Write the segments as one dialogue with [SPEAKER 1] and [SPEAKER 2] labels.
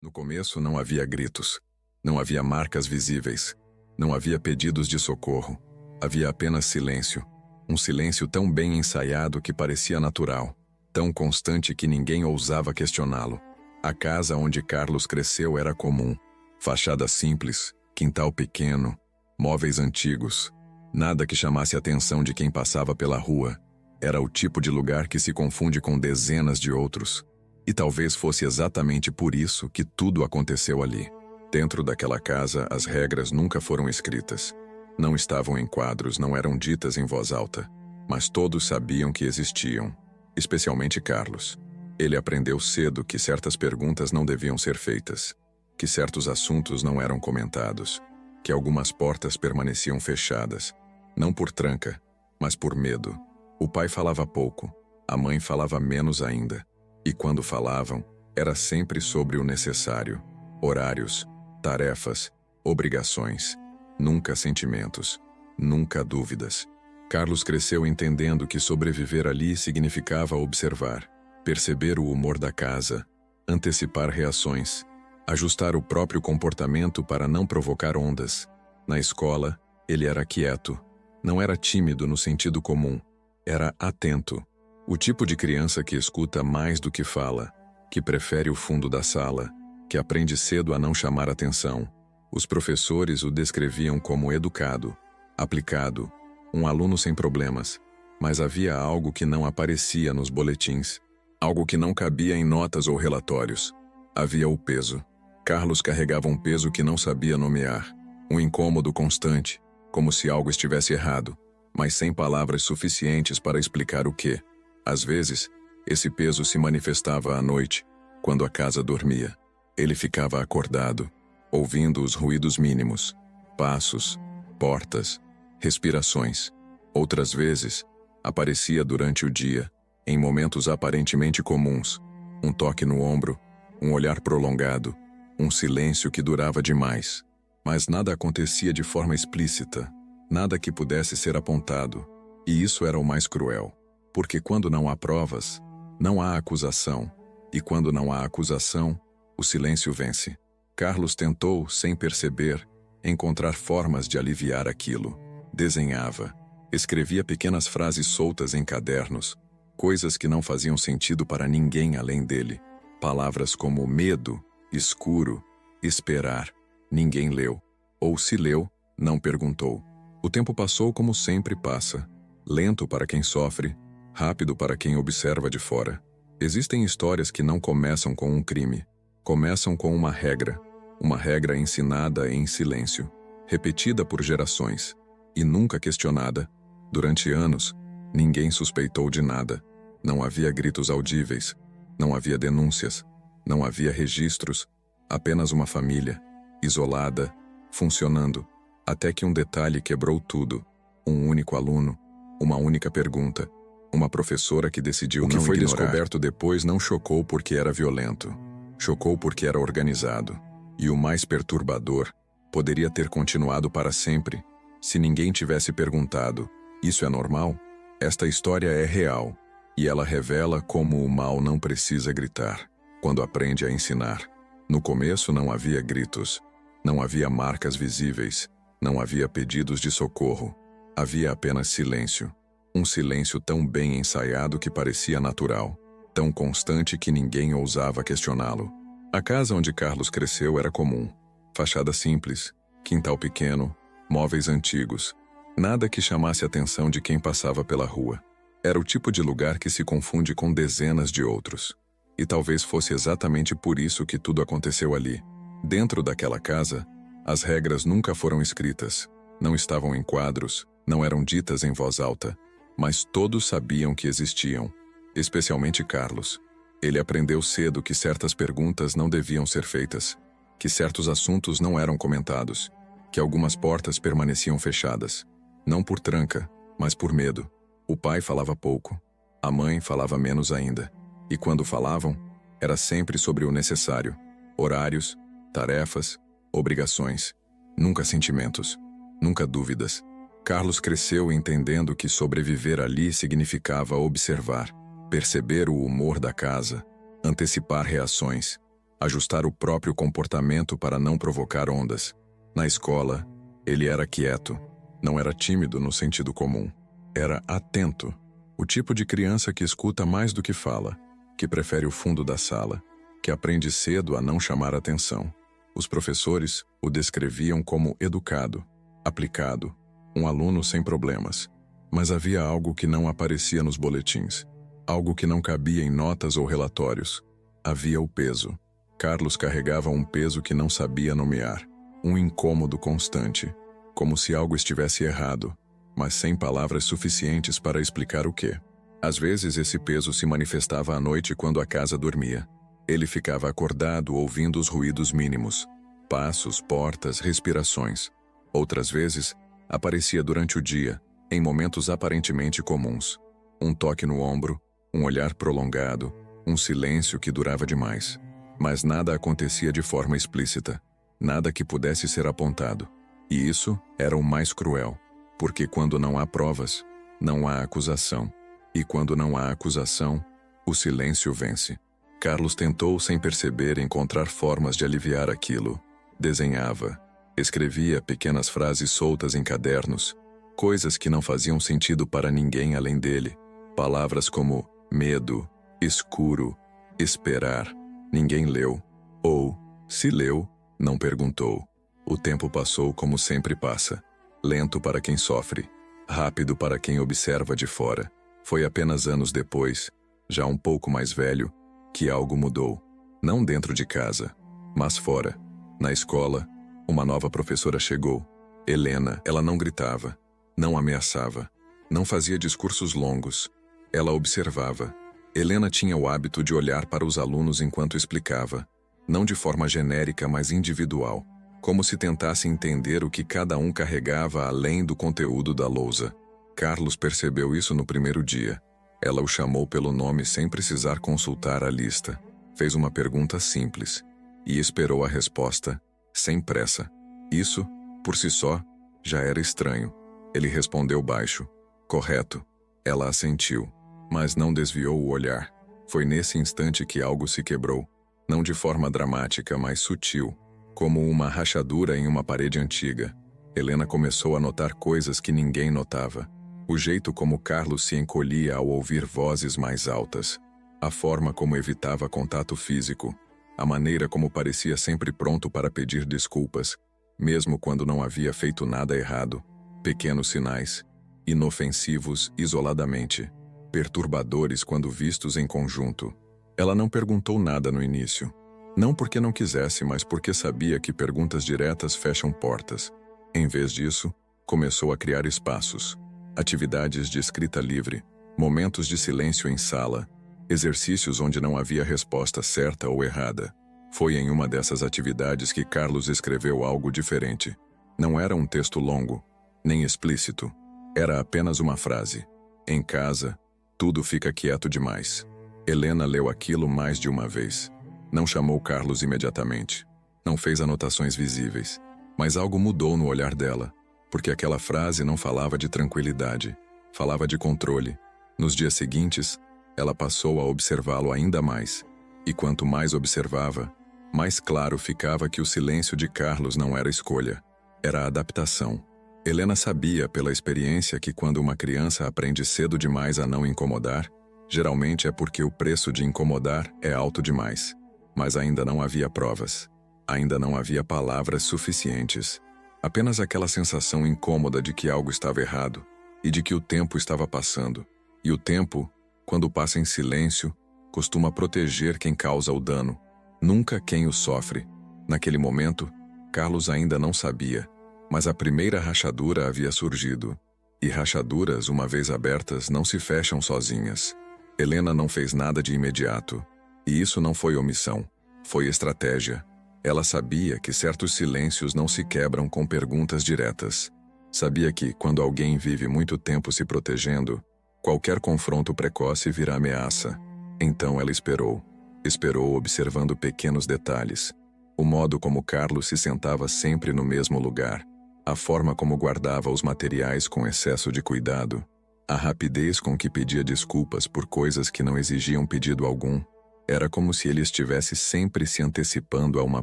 [SPEAKER 1] No começo não havia gritos, não havia marcas visíveis, não havia pedidos de socorro, havia apenas silêncio. Um silêncio tão bem ensaiado que parecia natural, tão constante que ninguém ousava questioná-lo. A casa onde Carlos cresceu era comum. Fachada simples, quintal pequeno, móveis antigos. Nada que chamasse a atenção de quem passava pela rua. Era o tipo de lugar que se confunde com dezenas de outros. E talvez fosse exatamente por isso que tudo aconteceu ali. Dentro daquela casa, as regras nunca foram escritas. Não estavam em quadros, não eram ditas em voz alta. Mas todos sabiam que existiam, especialmente Carlos. Ele aprendeu cedo que certas perguntas não deviam ser feitas, que certos assuntos não eram comentados, que algumas portas permaneciam fechadas, não por tranca, mas por medo. O pai falava pouco, a mãe falava menos ainda. E quando falavam, era sempre sobre o necessário. Horários, tarefas, obrigações. Nunca sentimentos, nunca dúvidas. Carlos cresceu entendendo que sobreviver ali significava observar, perceber o humor da casa, antecipar reações, ajustar o próprio comportamento para não provocar ondas. Na escola, ele era quieto. Não era tímido no sentido comum, era atento. O tipo de criança que escuta mais do que fala, que prefere o fundo da sala, que aprende cedo a não chamar atenção. Os professores o descreviam como educado, aplicado, um aluno sem problemas. Mas havia algo que não aparecia nos boletins, algo que não cabia em notas ou relatórios. Havia o peso. Carlos carregava um peso que não sabia nomear, um incômodo constante, como se algo estivesse errado, mas sem palavras suficientes para explicar o quê. Às vezes, esse peso se manifestava à noite, quando a casa dormia. Ele ficava acordado, ouvindo os ruídos mínimos, passos, portas, respirações. Outras vezes, aparecia durante o dia, em momentos aparentemente comuns, um toque no ombro, um olhar prolongado, um silêncio que durava demais. Mas nada acontecia de forma explícita, nada que pudesse ser apontado, e isso era o mais cruel. Porque quando não há provas, não há acusação, e quando não há acusação, o silêncio vence. Carlos tentou, sem perceber, encontrar formas de aliviar aquilo. Desenhava, escrevia pequenas frases soltas em cadernos, coisas que não faziam sentido para ninguém além dele. Palavras como medo, escuro, esperar. Ninguém leu, ou se leu, não perguntou. O tempo passou como sempre passa, lento para quem sofre, rápido para quem observa de fora. Existem histórias que não começam com um crime. Começam com uma regra ensinada em silêncio, repetida por gerações, e nunca questionada. Durante anos, ninguém suspeitou de nada. Não havia gritos audíveis, não havia denúncias, não havia registros, apenas uma família, isolada, funcionando, até que um detalhe quebrou tudo. Um único aluno, uma única pergunta. Uma professora que decidiu não ignorar. O que foi descoberto depois não chocou porque era violento. Chocou porque era organizado. E o mais perturbador, poderia ter continuado para sempre, se ninguém tivesse perguntado: isso é normal? Esta história é real, e ela revela como o mal não precisa gritar, quando aprende a ensinar. No começo não havia gritos, não havia marcas visíveis, não havia pedidos de socorro. Havia apenas silêncio. Um silêncio tão bem ensaiado que parecia natural, tão constante que ninguém ousava questioná-lo. A casa onde Carlos cresceu era comum. Fachada simples, quintal pequeno, móveis antigos. Nada que chamasse a atenção de quem passava pela rua. Era o tipo de lugar que se confunde com dezenas de outros. E talvez fosse exatamente por isso que tudo aconteceu ali. Dentro daquela casa, as regras nunca foram escritas, não estavam em quadros, não eram ditas em voz alta. Mas todos sabiam que existiam, especialmente Carlos. Ele aprendeu cedo que certas perguntas não deviam ser feitas, que certos assuntos não eram comentados, que algumas portas permaneciam fechadas, não por tranca, mas por medo. O pai falava pouco, a mãe falava menos ainda, e quando falavam, era sempre sobre o necessário: horários, tarefas, obrigações, nunca sentimentos, nunca dúvidas. Carlos cresceu entendendo que sobreviver ali significava observar, perceber o humor da casa, antecipar reações, ajustar o próprio comportamento para não provocar ondas. Na escola, ele era quieto. Não era tímido no sentido comum. Era atento. O tipo de criança que escuta mais do que fala, que prefere o fundo da sala, que aprende cedo a não chamar atenção. Os professores o descreviam como educado, aplicado, um aluno sem problemas. Mas havia algo que não aparecia nos boletins, algo que não cabia em notas ou relatórios. Havia o peso. Carlos carregava um peso que não sabia nomear, um incômodo constante, como se algo estivesse errado, mas sem palavras suficientes para explicar o quê. Às vezes esse peso se manifestava à noite quando a casa dormia. Ele ficava acordado ouvindo os ruídos mínimos, passos, portas, respirações. Outras vezes, aparecia durante o dia, em momentos aparentemente comuns. Um toque no ombro, um olhar prolongado, um silêncio que durava demais. Mas nada acontecia de forma explícita, nada que pudesse ser apontado. E isso era o mais cruel, porque quando não há provas, não há acusação. E quando não há acusação, o silêncio vence. Carlos tentou, sem perceber, encontrar formas de aliviar aquilo. Desenhava, escrevia pequenas frases soltas em cadernos, coisas que não faziam sentido para ninguém além dele. Palavras como medo, escuro, esperar. Ninguém leu. Ou, se leu, não perguntou. O tempo passou como sempre passa. Lento para quem sofre, rápido para quem observa de fora. Foi apenas anos depois, já um pouco mais velho, que algo mudou. Não dentro de casa, mas fora. Na escola, uma nova professora chegou. Helena. Ela não gritava, não ameaçava, não fazia discursos longos. Ela observava. Helena tinha o hábito de olhar para os alunos enquanto explicava, não de forma genérica, mas individual, como se tentasse entender o que cada um carregava além do conteúdo da lousa. Carlos percebeu isso no primeiro dia. Ela o chamou pelo nome sem precisar consultar a lista. Fez uma pergunta simples e esperou a resposta, sem pressa. Isso, por si só, já era estranho. Ele respondeu baixo. Correto. Ela assentiu, mas não desviou o olhar. Foi nesse instante que algo se quebrou. Não de forma dramática, mas sutil, como uma rachadura em uma parede antiga. Helena começou a notar coisas que ninguém notava. O jeito como Carlos se encolhia ao ouvir vozes mais altas. A forma como evitava contato físico. A maneira como parecia sempre pronto para pedir desculpas, mesmo quando não havia feito nada errado. Pequenos sinais, inofensivos isoladamente, perturbadores quando vistos em conjunto. Ela não perguntou nada no início. Não porque não quisesse, mas porque sabia que perguntas diretas fecham portas. Em vez disso, começou a criar espaços. Atividades de escrita livre, momentos de silêncio em sala, exercícios onde não havia resposta certa ou errada. Foi em uma dessas atividades que Carlos escreveu algo diferente. Não era um texto longo, nem explícito. Era apenas uma frase. Em casa, tudo fica quieto demais. Helena leu aquilo mais de uma vez. Não chamou Carlos imediatamente. Não fez anotações visíveis. Mas algo mudou no olhar dela, porque aquela frase não falava de tranquilidade, falava de controle. Nos dias seguintes, ela passou a observá-lo ainda mais. E quanto mais observava, mais claro ficava que o silêncio de Carlos não era escolha, era adaptação. Helena sabia pela experiência que quando uma criança aprende cedo demais a não incomodar, geralmente é porque o preço de incomodar é alto demais. Mas ainda não havia provas. Ainda não havia palavras suficientes. Apenas aquela sensação incômoda de que algo estava errado e de que o tempo estava passando. E o tempo, quando passa em silêncio, costuma proteger quem causa o dano, nunca quem o sofre. Naquele momento, Carlos ainda não sabia, mas a primeira rachadura havia surgido. E rachaduras, uma vez abertas, não se fecham sozinhas. Helena não fez nada de imediato. E isso não foi omissão, foi estratégia. Ela sabia que certos silêncios não se quebram com perguntas diretas. Sabia que, quando alguém vive muito tempo se protegendo, qualquer confronto precoce vira ameaça. Então ela esperou. Esperou observando pequenos detalhes. O modo como Carlos se sentava sempre no mesmo lugar. A forma como guardava os materiais com excesso de cuidado. A rapidez com que pedia desculpas por coisas que não exigiam pedido algum. Era como se ele estivesse sempre se antecipando a uma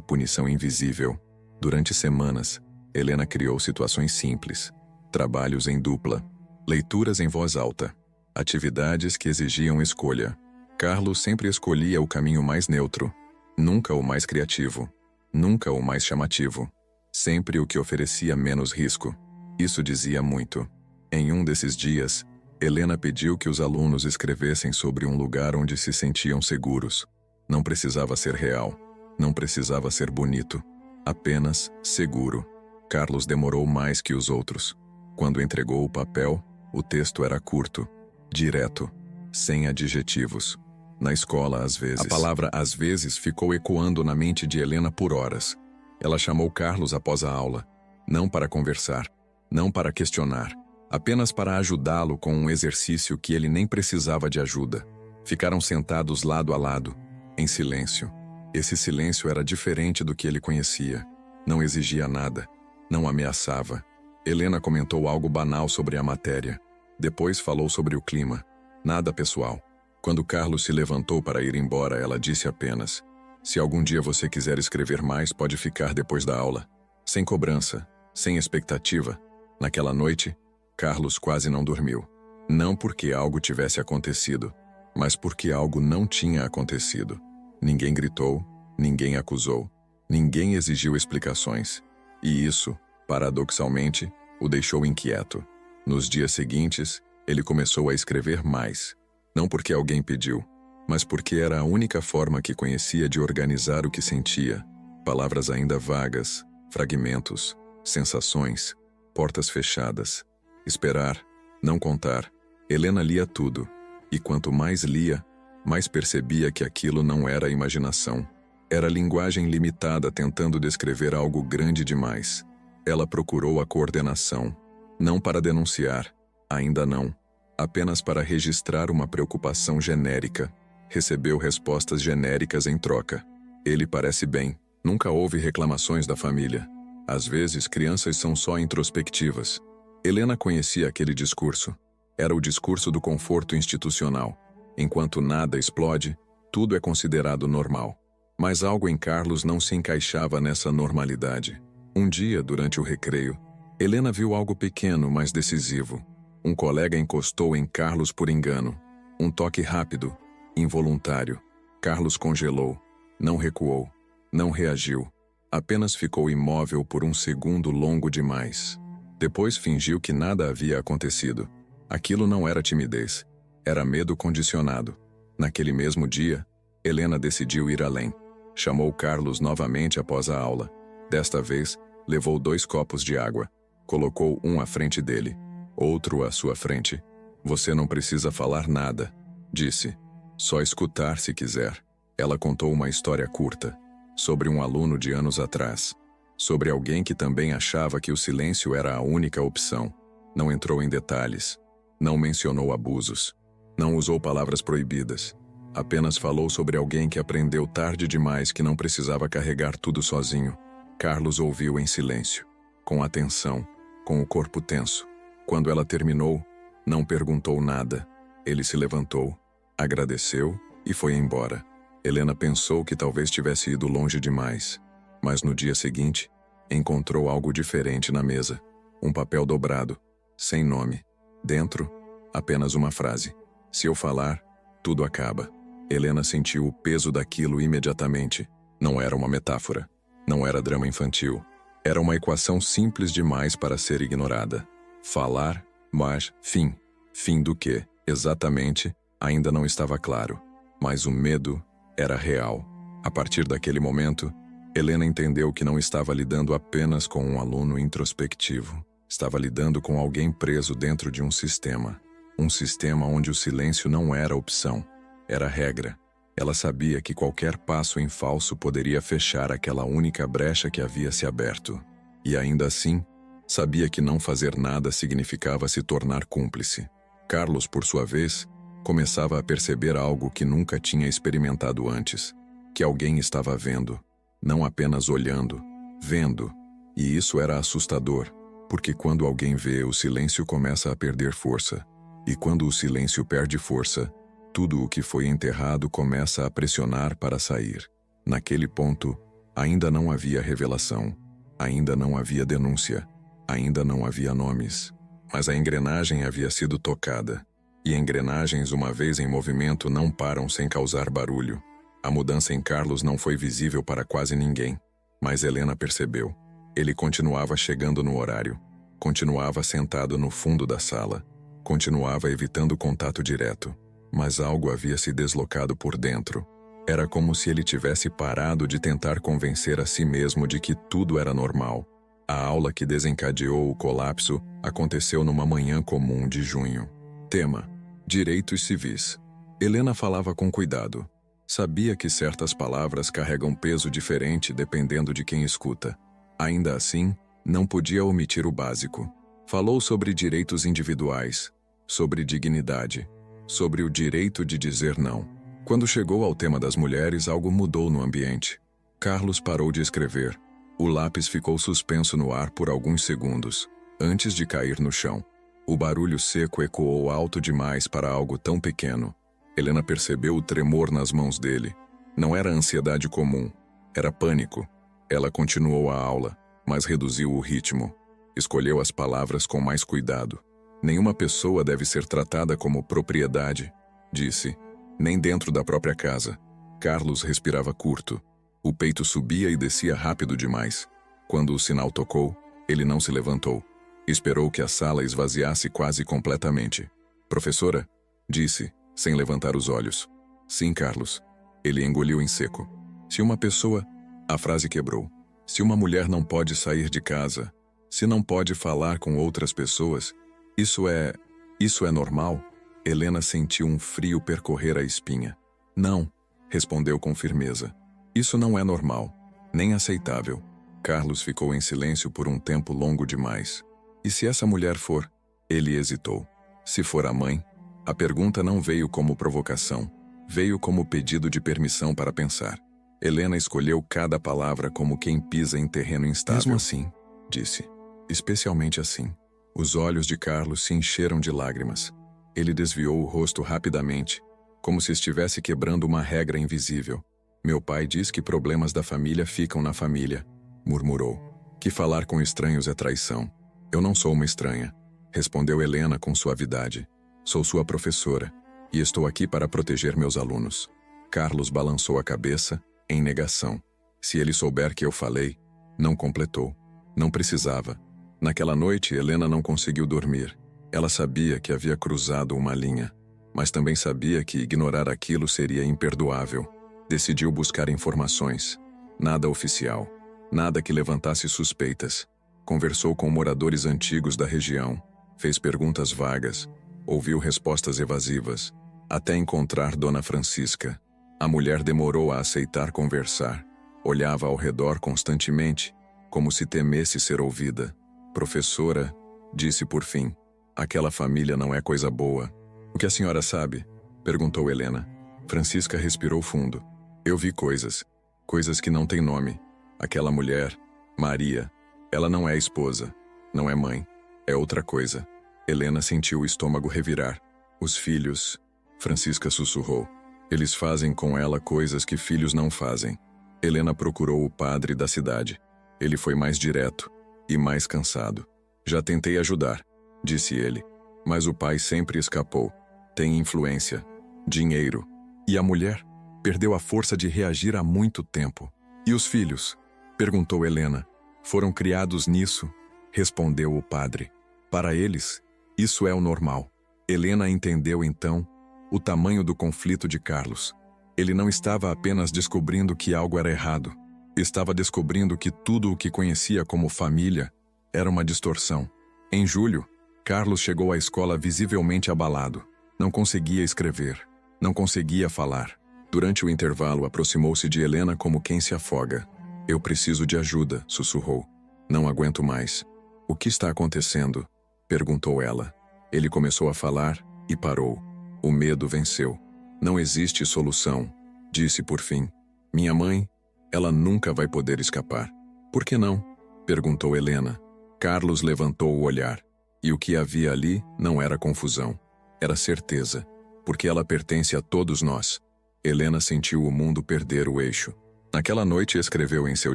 [SPEAKER 1] punição invisível. Durante semanas, Helena criou situações simples, trabalhos em dupla, leituras em voz alta, atividades que exigiam escolha. Carlos sempre escolhia o caminho mais neutro, nunca o mais criativo, nunca o mais chamativo, sempre o que oferecia menos risco. Isso dizia muito. Em um desses dias, Helena pediu que os alunos escrevessem sobre um lugar onde se sentiam seguros. Não precisava ser real, não precisava ser bonito, apenas seguro. Carlos demorou mais que os outros. Quando entregou o papel, o texto era curto, direto, sem adjetivos. Na escola, às vezes. A palavra às vezes ficou ecoando na mente de Helena por horas. Ela chamou Carlos após a aula, não para conversar, não para questionar, apenas para ajudá-lo com um exercício que ele nem precisava de ajuda. Ficaram sentados lado a lado, em silêncio. Esse silêncio era diferente do que ele conhecia. Não exigia nada, não ameaçava. Helena comentou algo banal sobre a matéria. Depois falou sobre o clima. Nada pessoal. Quando Carlos se levantou para ir embora, ela disse apenas: "Se algum dia você quiser escrever mais, pode ficar depois da aula." Sem cobrança, sem expectativa. Naquela noite, Carlos quase não dormiu. Não porque algo tivesse acontecido, mas porque algo não tinha acontecido. Ninguém gritou, ninguém acusou, ninguém exigiu explicações. E isso, paradoxalmente, o deixou inquieto. Nos dias seguintes, ele começou a escrever mais. Não porque alguém pediu, mas porque era a única forma que conhecia de organizar o que sentia. Palavras ainda vagas, fragmentos, sensações, portas fechadas. Esperar, não contar. Helena lia tudo, e quanto mais lia, mais percebia que aquilo não era imaginação. Era linguagem limitada tentando descrever algo grande demais. Ela procurou a coordenação, não para denunciar, ainda não, apenas para registrar uma preocupação genérica. Recebeu respostas genéricas em troca. Ele parece bem. Nunca houve reclamações da família. Às vezes, crianças são só introspectivas. Helena conhecia aquele discurso. Era o discurso do conforto institucional. Enquanto nada explode, tudo é considerado normal. Mas algo em Carlos não se encaixava nessa normalidade. Um dia, durante o recreio, Helena viu algo pequeno, mas decisivo. Um colega encostou em Carlos por engano. Um toque rápido, involuntário. Carlos congelou. Não recuou. Não reagiu. Apenas ficou imóvel por um segundo longo demais. Depois fingiu que nada havia acontecido. Aquilo não era timidez. Era medo condicionado. Naquele mesmo dia, Helena decidiu ir além. Chamou Carlos novamente após a aula. Desta vez, levou 2 copos de água. Colocou um à frente dele, outro à sua frente. "Você não precisa falar nada", disse. "Só escutar se quiser." Ela contou uma história curta, sobre um aluno de anos atrás, sobre alguém que também achava que o silêncio era a única opção. Não entrou em detalhes, não mencionou abusos, não usou palavras proibidas. Apenas falou sobre alguém que aprendeu tarde demais que não precisava carregar tudo sozinho. Carlos ouviu em silêncio, com atenção, com o corpo tenso. Quando ela terminou, não perguntou nada. Ele se levantou, agradeceu e foi embora. Helena pensou que talvez tivesse ido longe demais, mas no dia seguinte, encontrou algo diferente na mesa. Um papel dobrado, sem nome. Dentro, apenas uma frase: "Se eu falar, tudo acaba." Helena sentiu o peso daquilo imediatamente. Não era uma metáfora. Não era drama infantil. Era uma equação simples demais para ser ignorada. Falar, mas fim. Fim do quê? Exatamente, ainda não estava claro. Mas o medo era real. A partir daquele momento, Helena entendeu que não estava lidando apenas com um aluno introspectivo. Estava lidando com alguém preso dentro de um sistema. Um sistema onde o silêncio não era opção, era regra. Ela sabia que qualquer passo em falso poderia fechar aquela única brecha que havia se aberto. E ainda assim, sabia que não fazer nada significava se tornar cúmplice. Carlos, por sua vez, começava a perceber algo que nunca tinha experimentado antes. Que alguém estava vendo, não apenas olhando, vendo. E isso era assustador, porque quando alguém vê, o silêncio começa a perder força. E quando o silêncio perde força, Tudo o que foi enterrado começa a pressionar para sair. Naquele ponto, ainda não havia revelação, ainda não havia denúncia, ainda não havia nomes. Mas a engrenagem havia sido tocada. E engrenagens, uma vez em movimento, não param sem causar barulho. A mudança em Carlos não foi visível para quase ninguém. Mas Helena percebeu. Ele continuava chegando no horário. Continuava sentado no fundo da sala. Continuava evitando contato direto. Mas algo havia se deslocado por dentro. Era como se ele tivesse parado de tentar convencer a si mesmo de que tudo era normal. A aula que desencadeou o colapso aconteceu numa manhã comum de junho. Tema: Direitos civis. Helena falava com cuidado. Sabia que certas palavras carregam peso diferente dependendo de quem escuta. Ainda assim, não podia omitir o básico. Falou sobre direitos individuais, sobre dignidade, sobre o direito de dizer não. Quando chegou ao tema das mulheres, algo mudou no ambiente. Carlos parou de escrever. O lápis ficou suspenso no ar por alguns segundos, antes de cair no chão. O barulho seco ecoou alto demais para algo tão pequeno. Helena percebeu o tremor nas mãos dele. Não era ansiedade comum, era pânico. Ela continuou a aula, mas reduziu o ritmo. Escolheu as palavras com mais cuidado. Nenhuma pessoa deve ser tratada como propriedade, disse. Nem dentro da própria casa. Carlos respirava curto. O peito subia e descia rápido demais. Quando o sinal tocou, ele não se levantou. Esperou que a sala esvaziasse quase completamente. Professora, disse, sem levantar os olhos. Sim, Carlos. Ele engoliu em seco. Se uma pessoa... A frase quebrou. Se uma mulher não pode sair de casa, se não pode falar com outras pessoas, isso é normal? Helena sentiu um frio percorrer a espinha. Não, respondeu com firmeza. Isso não é normal, nem aceitável. Carlos ficou em silêncio por um tempo longo demais. E se essa mulher for? Ele hesitou. Se for a mãe? A pergunta não veio como provocação, veio como pedido de permissão para pensar. Helena escolheu cada palavra como quem pisa em terreno instável. Mesmo assim, disse. Especialmente assim. Os olhos de Carlos se encheram de lágrimas. Ele desviou o rosto rapidamente, como se estivesse quebrando uma regra invisível. Meu pai diz que problemas da família ficam na família, murmurou. Que falar com estranhos é traição. Eu não sou uma estranha, respondeu Helena com suavidade. Sou sua professora, e estou aqui para proteger meus alunos. Carlos balançou a cabeça, em negação. Se ele souber que eu falei, não completou. Não precisava. Naquela noite, Helena não conseguiu dormir. Ela sabia que havia cruzado uma linha, mas também sabia que ignorar aquilo seria imperdoável. Decidiu buscar informações. Nada oficial. Nada que levantasse suspeitas. Conversou com moradores antigos da região. Fez perguntas vagas. Ouviu respostas evasivas. Até encontrar Dona Francisca. A mulher demorou a aceitar conversar. Olhava ao redor constantemente, como se temesse ser ouvida. Professora, disse por fim. Aquela família não é coisa boa. O que a senhora sabe? Perguntou Helena. Francisca respirou fundo. Eu vi coisas. Coisas que não têm nome. Aquela mulher, Maria, ela não é esposa. Não é mãe. É outra coisa. Helena sentiu o estômago revirar. Os filhos... Francisca sussurrou. Eles fazem com ela coisas que filhos não fazem. Helena procurou o padre da cidade. Ele foi mais direto e mais cansado. Já tentei ajudar, disse ele. Mas o pai sempre escapou. Tem influência, dinheiro. E a mulher? Perdeu a força de reagir há muito tempo. E os filhos? Perguntou Helena. Foram criados nisso? Respondeu o padre. Para eles, isso é o normal. Helena entendeu então o tamanho do conflito de Carlos. Ele não estava apenas descobrindo que algo era errado. Estava descobrindo que tudo o que conhecia como família era uma distorção. Em julho, Carlos chegou à escola visivelmente abalado. Não conseguia escrever. Não conseguia falar. Durante o intervalo, aproximou-se de Helena como quem se afoga. Eu preciso de ajuda, sussurrou. Não aguento mais. O que está acontecendo? Perguntou ela. Ele começou a falar e parou. O medo venceu. Não existe solução, disse por fim. Minha mãe, ela nunca vai poder escapar. Por que não? Perguntou Helena. Carlos levantou o olhar. E o que havia ali não era confusão. Era certeza. Porque ela pertence a todos nós. Helena sentiu o mundo perder o eixo. Naquela noite escreveu em seu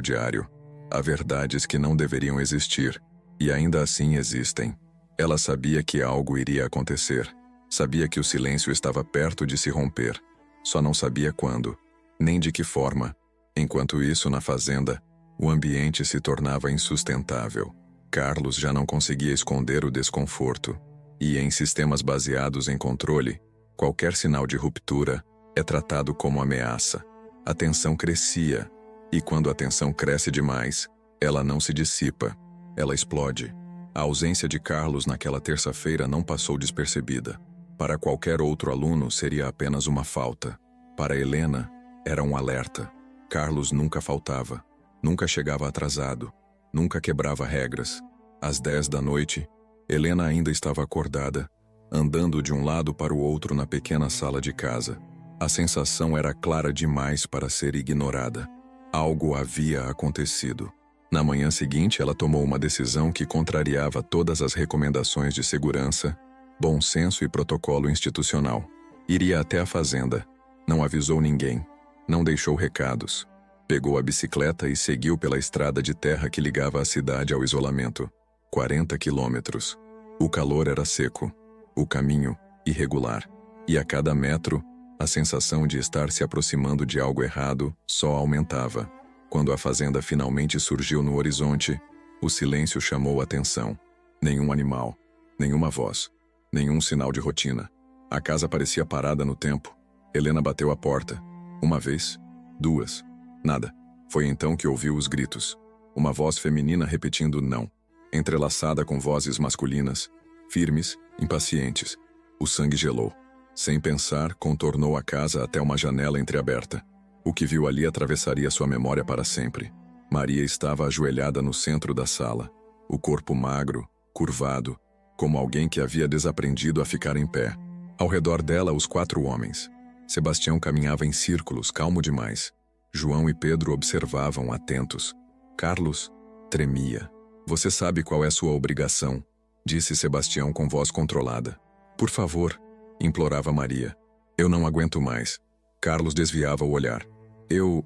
[SPEAKER 1] diário: há verdades que não deveriam existir, e ainda assim existem. Ela sabia que algo iria acontecer. Sabia que o silêncio estava perto de se romper. Só não sabia quando, nem de que forma. Enquanto isso, na fazenda, o ambiente se tornava insustentável. Carlos já não conseguia esconder o desconforto. E em sistemas baseados em controle, qualquer sinal de ruptura é tratado como ameaça. A tensão crescia, e quando a tensão cresce demais, ela não se dissipa, ela explode. A ausência de Carlos naquela terça-feira não passou despercebida. Para qualquer outro aluno seria apenas uma falta. Para Helena, era um alerta. Carlos nunca faltava, nunca chegava atrasado, nunca quebrava regras. Às 10 da noite, Helena ainda estava acordada, andando de um lado para o outro na pequena sala de casa. A sensação era clara demais para ser ignorada. Algo havia acontecido. Na manhã seguinte, ela tomou uma decisão que contrariava todas as recomendações de segurança, bom senso e protocolo institucional. Iria até a fazenda. Não avisou ninguém. Não deixou recados. Pegou a bicicleta e seguiu pela estrada de terra que ligava a cidade ao isolamento. 40 quilômetros. O calor era seco. O caminho, irregular. E a cada metro, a sensação de estar se aproximando de algo errado só aumentava. Quando a fazenda finalmente surgiu no horizonte, o silêncio chamou a atenção. Nenhum animal, nenhuma voz, nenhum sinal de rotina. A casa parecia parada no tempo. Helena bateu a porta. Uma vez, duas. Nada. Foi então que ouviu os gritos. Uma voz feminina repetindo não, entrelaçada com vozes masculinas, firmes, impacientes. O sangue gelou. Sem pensar, contornou a casa até uma janela entreaberta. O que viu ali atravessaria sua memória para sempre. Maria estava ajoelhada no centro da sala, o corpo magro, curvado, como alguém que havia desaprendido a ficar em pé. Ao redor dela, os 4 homens. Sebastião caminhava em círculos, calmo demais. João e Pedro observavam, atentos. Carlos tremia. Você sabe qual é sua obrigação, disse Sebastião com voz controlada. Por favor, implorava Maria. Eu não aguento mais. Carlos desviava o olhar. Eu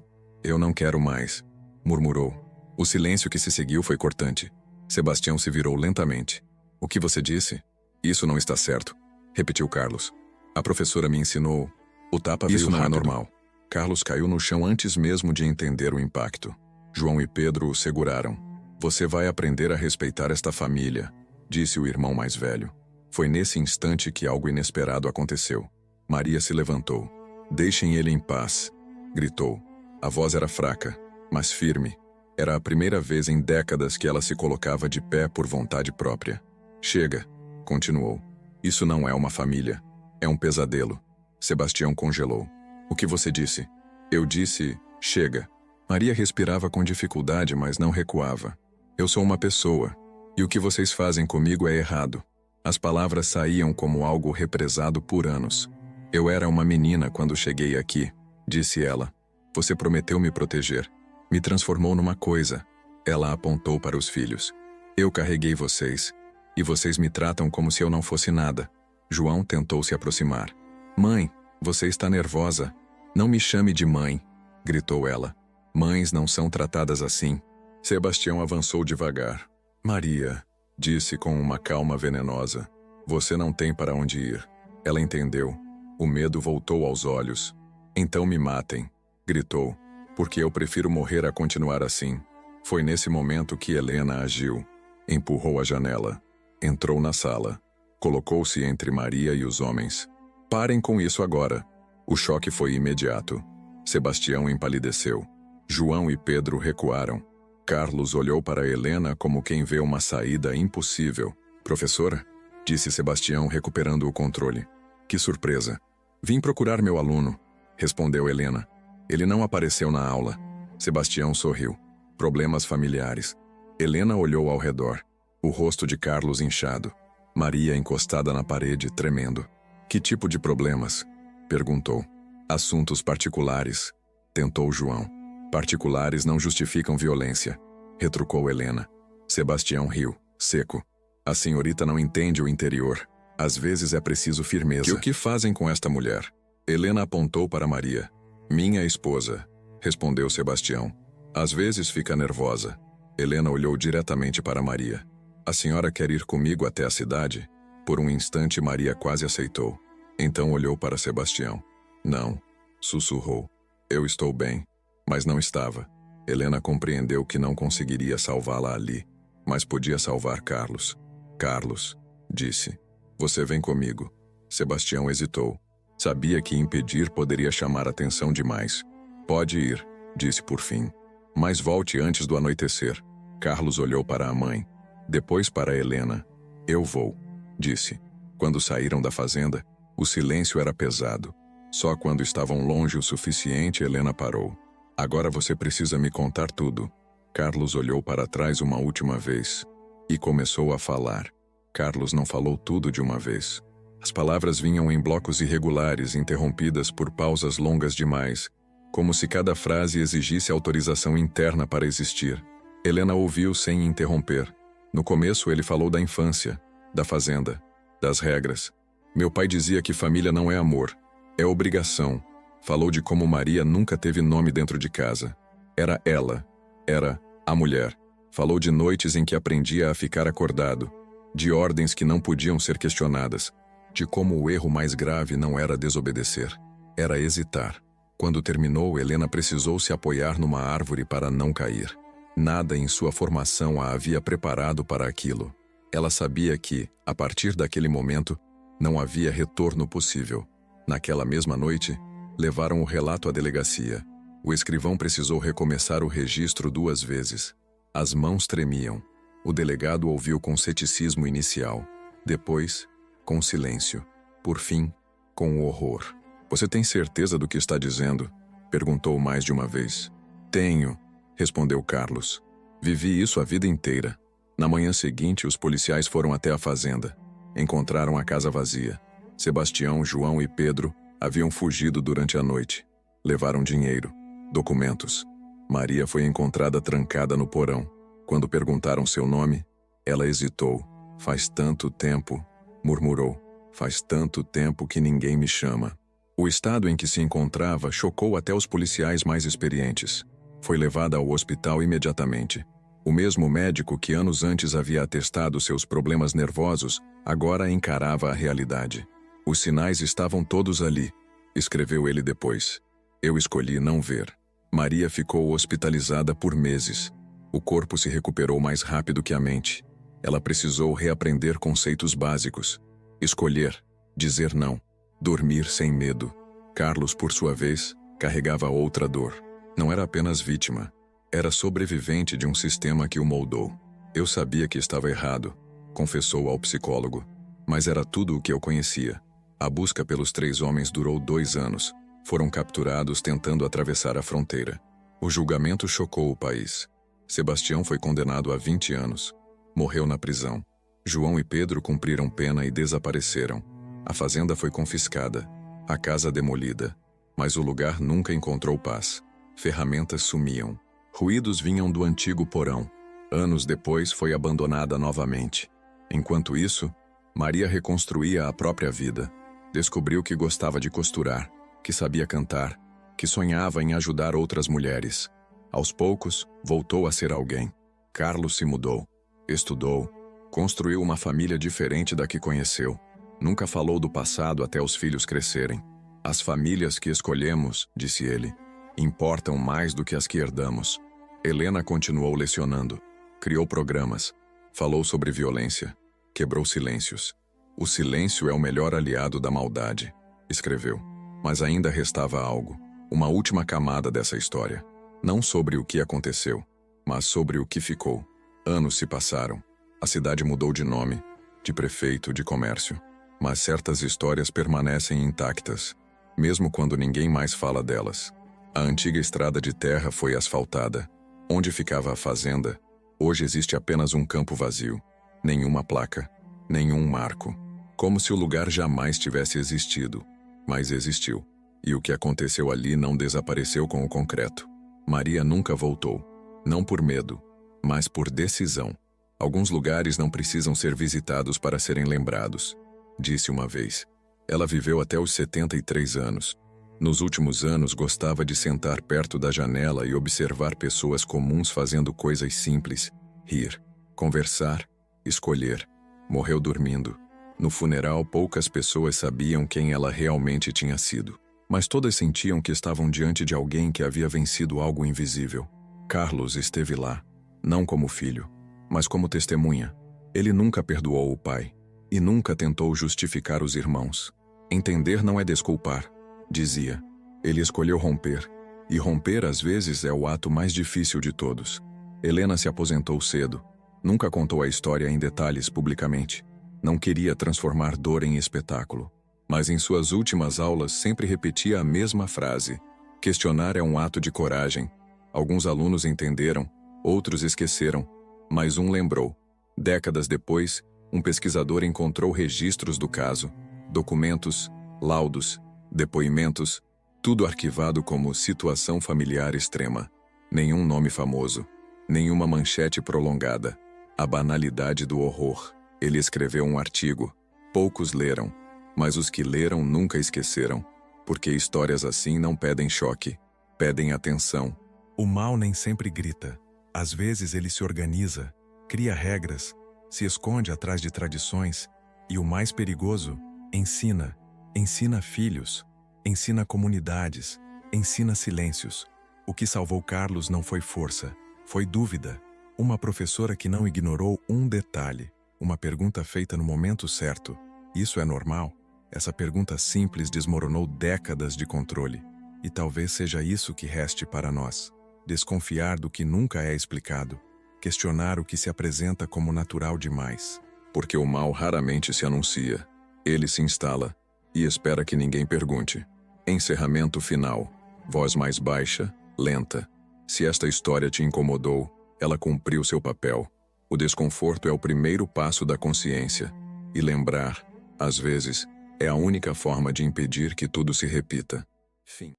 [SPEAKER 1] não quero mais, murmurou. O silêncio que se seguiu foi cortante. Sebastião se virou lentamente. O que você disse? Isso não está certo, repetiu Carlos. A professora me ensinou. O tapa veio rápido. Isso não é normal. Carlos caiu no chão antes mesmo de entender o impacto. João e Pedro o seguraram. Você vai aprender a respeitar esta família, disse o irmão mais velho. Foi nesse instante que algo inesperado aconteceu. Maria se levantou. Deixem ele em paz, gritou. A voz era fraca, mas firme. Era a primeira vez em décadas que ela se colocava de pé por vontade própria. Chega, continuou. Isso não é uma família. É um pesadelo. Sebastião congelou. O que você disse? Eu disse, chega. Maria respirava com dificuldade, mas não recuava. Eu sou uma pessoa, e o que vocês fazem comigo é errado. As palavras saíam como algo represado por anos. Eu era uma menina quando cheguei aqui, disse ela. Você prometeu me proteger. Me transformou numa coisa. Ela apontou para os filhos. Eu carreguei vocês, e vocês me tratam como se eu não fosse nada. João tentou se aproximar. Mãe, você está nervosa. Não me chame de mãe, gritou ela. Mães não são tratadas assim. Sebastião avançou devagar. Maria, disse com uma calma venenosa. Você não tem para onde ir. Ela entendeu. O medo voltou aos olhos. Então me matem, gritou, porque eu prefiro morrer a continuar assim. Foi nesse momento que Helena agiu. Empurrou a janela. Entrou na sala. Colocou-se entre Maria e os homens. Parem com isso agora. O choque foi imediato. Sebastião empalideceu. João e Pedro recuaram. Carlos olhou para Helena como quem vê uma saída impossível. Professora, disse Sebastião, recuperando o controle. Que surpresa. Vim procurar meu aluno, respondeu Helena. Ele não apareceu na aula. Sebastião sorriu. Problemas familiares. Helena olhou ao redor. O rosto de Carlos inchado. Maria encostada na parede, tremendo. Que tipo de problemas? Perguntou. Assuntos particulares, tentou João. Particulares não justificam violência, retrucou Helena. Sebastião riu, seco. A senhorita não entende o interior. Às vezes é preciso firmeza. Que o que fazem com esta mulher? Helena apontou para Maria. Minha esposa, respondeu Sebastião. Às vezes fica nervosa. Helena olhou diretamente para Maria. A senhora quer ir comigo até a cidade? Por um instante Maria quase aceitou. Então olhou para Sebastião. Não, sussurrou. Eu estou bem. Mas não estava. Helena compreendeu que não conseguiria salvá-la ali, mas podia salvar Carlos. Carlos, disse. Você vem comigo. Sebastião hesitou. Sabia que impedir poderia chamar atenção demais. Pode ir, disse por fim. Mas volte antes do anoitecer. Carlos olhou para a mãe. Depois para Helena. Eu vou, disse. Quando saíram da fazenda, o silêncio era pesado. Só quando estavam longe o suficiente, Helena parou. Agora você precisa me contar tudo. Carlos olhou para trás uma última vez. E começou a falar. Carlos não falou tudo de uma vez. As palavras vinham em blocos irregulares, interrompidas por pausas longas demais, como se cada frase exigisse autorização interna para existir. Helena ouviu sem interromper. No começo ele falou da infância, da fazenda, das regras. Meu pai dizia que família não é amor, é obrigação. Falou de como Maria nunca teve nome dentro de casa. Era ela, era a mulher. Falou de noites em que aprendia a ficar acordado, de ordens que não podiam ser questionadas, de como o erro mais grave não era desobedecer, era hesitar. Quando terminou, Helena precisou se apoiar numa árvore para não cair. Nada em sua formação a havia preparado para aquilo. Ela sabia que, a partir daquele momento, não havia retorno possível. Naquela mesma noite, levaram o relato à delegacia. O escrivão precisou recomeçar o registro 2 vezes. As mãos tremiam. O delegado ouviu com ceticismo inicial. Depois, com silêncio. Por fim, com o horror. Você tem certeza do que está dizendo? Perguntou mais de uma vez. Tenho, respondeu Carlos. Vivi isso a vida inteira. Na manhã seguinte, os policiais foram até a fazenda. Encontraram a casa vazia. Sebastião, João e Pedro haviam fugido durante a noite. Levaram dinheiro, documentos. Maria foi encontrada trancada no porão. Quando perguntaram seu nome, ela hesitou. Faz tanto tempo, murmurou. Faz tanto tempo que ninguém me chama. O estado em que se encontrava chocou até os policiais mais experientes. Foi levada ao hospital imediatamente. O mesmo médico que anos antes havia atestado seus problemas nervosos, agora encarava a realidade. Os sinais estavam todos ali, escreveu ele depois. Eu escolhi não ver. Maria ficou hospitalizada por meses. O corpo se recuperou mais rápido que a mente. Ela precisou reaprender conceitos básicos. Escolher, dizer não, dormir sem medo. Carlos, por sua vez, carregava outra dor. Não era apenas vítima. Era sobrevivente de um sistema que o moldou. Eu sabia que estava errado, confessou ao psicólogo. Mas era tudo o que eu conhecia. A busca pelos 3 homens durou 2 anos. Foram capturados tentando atravessar a fronteira. O julgamento chocou o país. Sebastião foi condenado a 20 anos. Morreu na prisão. João e Pedro cumpriram pena e desapareceram. A fazenda foi confiscada. A casa demolida. Mas o lugar nunca encontrou paz. Ferramentas sumiam. Ruídos vinham do antigo porão. Anos depois foi abandonada novamente. Enquanto isso, Maria reconstruía a própria vida. Descobriu que gostava de costurar, que sabia cantar, que sonhava em ajudar outras mulheres. Aos poucos, voltou a ser alguém. Carlos se mudou, estudou, construiu uma família diferente da que conheceu. Nunca falou do passado até os filhos crescerem. As famílias que escolhemos, disse ele, importam mais do que as que herdamos. Helena continuou lecionando, criou programas, falou sobre violência, quebrou silêncios. O silêncio é o melhor aliado da maldade, escreveu. Mas ainda restava algo, uma última camada dessa história. Não sobre o que aconteceu, mas sobre o que ficou. Anos se passaram. A cidade mudou de nome, de prefeito, de comércio. Mas certas histórias permanecem intactas, mesmo quando ninguém mais fala delas. A antiga estrada de terra foi asfaltada. Onde ficava a fazenda, hoje existe apenas um campo vazio. Nenhuma placa, nenhum marco. Como se o lugar jamais tivesse existido. Mas existiu. E o que aconteceu ali não desapareceu com o concreto. Maria nunca voltou. Não por medo, mas por decisão. Alguns lugares não precisam ser visitados para serem lembrados. disse uma vez. Ela viveu até os 73 anos. Nos últimos anos gostava de sentar perto da janela e observar pessoas comuns fazendo coisas simples, rir, conversar, escolher. Morreu dormindo. No funeral, poucas pessoas sabiam quem ela realmente tinha sido. Mas todas sentiam que estavam diante de alguém que havia vencido algo invisível. Carlos esteve lá, não como filho, mas como testemunha. Ele nunca perdoou o pai e nunca tentou justificar os irmãos. Entender não é desculpar, dizia. Ele escolheu romper, e romper às vezes é o ato mais difícil de todos. Helena se aposentou cedo. Nunca contou a história em detalhes publicamente. Não queria transformar dor em espetáculo. Mas em suas últimas aulas sempre repetia a mesma frase. Questionar é um ato de coragem. Alguns alunos entenderam, outros esqueceram, mas um lembrou. Décadas depois, um pesquisador encontrou registros do caso, documentos, laudos, depoimentos, tudo arquivado como situação familiar extrema. Nenhum nome famoso, nenhuma manchete prolongada. A banalidade do horror. Ele escreveu um artigo. Poucos leram, mas os que leram nunca esqueceram, porque histórias assim não pedem choque, pedem atenção. O mal nem sempre grita. Às vezes ele se organiza, cria regras, se esconde atrás de tradições e, o mais perigoso, ensina. Ensina filhos, ensina comunidades, ensina silêncios. O que salvou Carlos não foi força, foi dúvida. Uma professora que não ignorou um detalhe, uma pergunta feita no momento certo. Isso é normal? Essa pergunta simples desmoronou décadas de controle. E talvez seja isso que reste para nós. Desconfiar do que nunca é explicado. Questionar o que se apresenta como natural demais. Porque o mal raramente se anuncia. Ele se instala e espera que ninguém pergunte. Encerramento final. Voz mais baixa, lenta. Se esta história te incomodou, ela cumpriu seu papel. O desconforto é o primeiro passo da consciência. E lembrar, às vezes, é a única forma de impedir que tudo se repita. Fim.